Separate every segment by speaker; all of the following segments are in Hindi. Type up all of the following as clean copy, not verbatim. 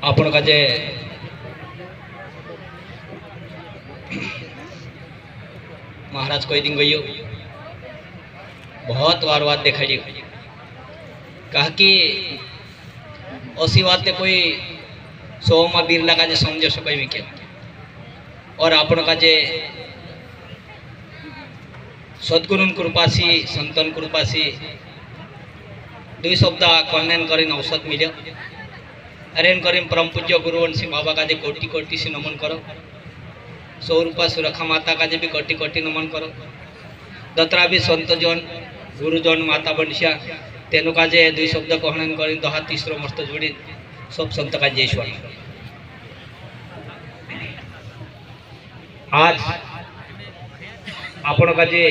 Speaker 1: आपण का जे महाराज कोई दिन गयो बहुत बार बात देखा जी कहा कि असी बात कोई सोमा बिरला का जे समझ सको क्या और आपण का जे सद्गुरुन कृपासी संतन कृपासी दुई शब्द कल्याण कर औषध मिले अरेन करीम परम पूज्य गुरुवंशी बाबा का जे कोटि कोटि से नमन करो स्वरूपा सुरक्षा माता का जे भी कोटि कोटि नमन करो दत्रा भी संत जन गुरुजन माता बंशिया तेनु का जे दुई शब्द कहन कर दहा तीसरो मस्त जोड़ी सब संत का जय स्वामी। आज आपण का जे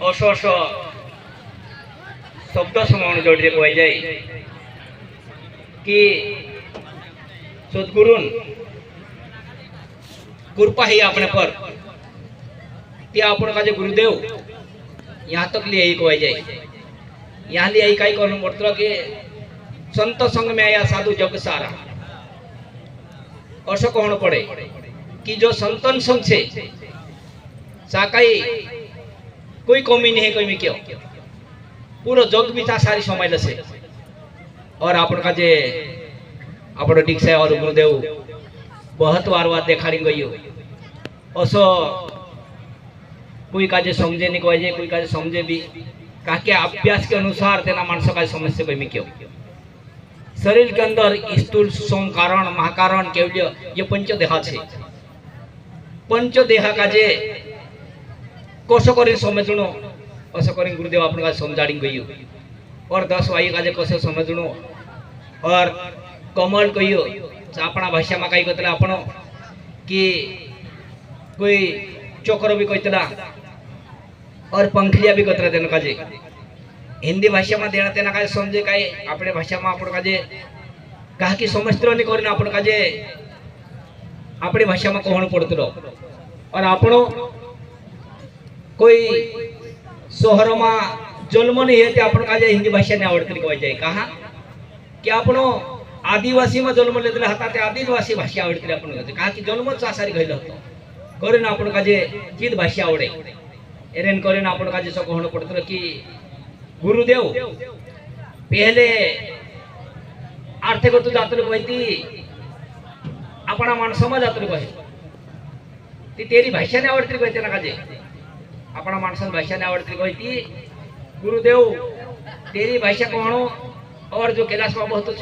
Speaker 1: असो असो शब्द समान जोड़ी कह जाए कि सद्गुरुन कृपा ही अपने पर आपण का जो गुरुदेव यहाँ तक लिए कह जाए यहाँ लिए कई कहना पड़ता कि संत संग में आया साधु जग सारा ऐसा कहना पड़े कि जो संतन संग से साकाई कोई कमी नहीं है कोई में क्यों पूरा जग भी था सारी समय से और आपण का जे आपण ठीक से और गुरुदेव बहुत बार बात देखा गई असो कोई का जे समझे नहीं कहे कोई का जे समझे भी काके अभ्यास के अनुसार तेना मानस का समस्या कोई में क्यों शरीर के अंदर स्थूल सोम कारण महाकारण केवल ये पंच देहा छे पंच देहा का जे कोश करी समझणो असो करी गुरुदेव आपण का समझाड़ी गई और 10 वायु का जे कोसे समझणो और कमल कहियो अपना भाषा में कई कहते आपण कि कोई चक्र भी कहते और पंखलिया भी कहते तेन का जे हिंदी भाषा में देना तेना का समझे का अपने भाषा में आपण का जे कहा कि समझते नहीं करना आपण का जे अपनी भाषा में कहन पड़तो और आपण कोई शहर में जन्म नहीं है आपण का जे हिंदी भाषा नहीं आवड़ती कह जाए कहा कि आपण आदिवासी में जन्म लेते हाथ आदिवासी भाषा आवड़ती आपण कहा कि जन्म आसारी गल करें आपण का जे चित भाषा आवड़े एरेन करें आपण का जे सब कहना पड़ता कि गुरुदेव पहले आर्थिक तो जात कहती अपना मान समाज जात कहे तेरी भाषा नहीं आवड़ती कहते ना काजे अपना मानसन भाषा नहीं आवड़ती कहती गुरुदेव तेरी भाषा कहो और जो कैलाश बाबू होतो